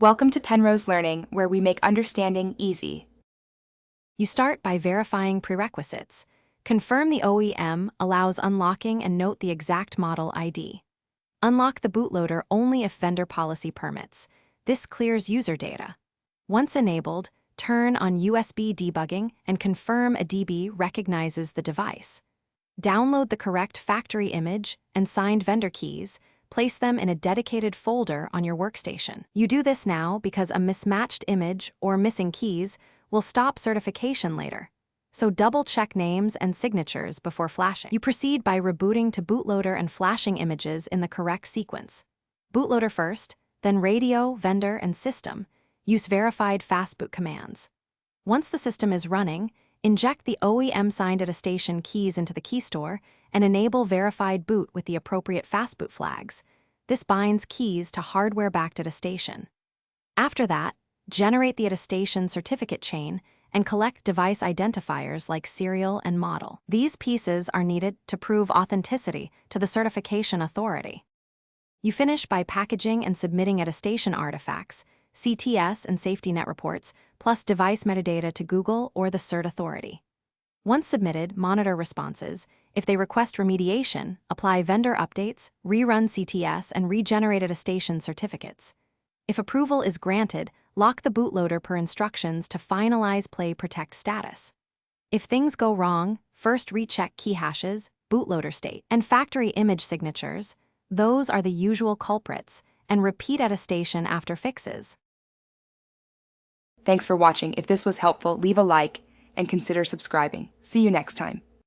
Welcome to Penrose Learning, where we make understanding easy. You start by verifying prerequisites. Confirm the OEM allows unlocking and note the exact model ID. Unlock the bootloader only if vendor policy permits. This clears user data. Once enabled, turn on USB debugging and confirm a DB recognizes the device. Download the correct factory image and signed vendor keys. Place them in a dedicated folder on your workstation. You do this now because a mismatched image or missing keys will stop certification later. So double-check names and signatures before flashing. You proceed by rebooting to bootloader and flashing images in the correct sequence. Bootloader first, then radio, vendor, and system. Use verified fastboot commands. Once the system is running, inject the OEM signed at a station keys into the key store and enable verified boot with the appropriate fastboot flags. This binds keys to hardware backed at a station. After that, generate the attestation certificate chain and collect device identifiers like serial and model. These pieces are needed to prove authenticity to the certification authority. You finish by packaging and submitting attestation artifacts, CTS and safety net reports, plus device metadata to Google or the cert authority. Once submitted, monitor responses. If they request remediation, apply vendor updates, rerun CTS, and regenerate attestation certificates. If approval is granted, lock the bootloader per instructions to finalize play protect status. If things go wrong, first recheck key hashes, bootloader state, and factory image signatures. Those are the usual culprits, and repeat attestation after fixes. Thanks for watching. If this was helpful, leave a like and consider subscribing. See you next time.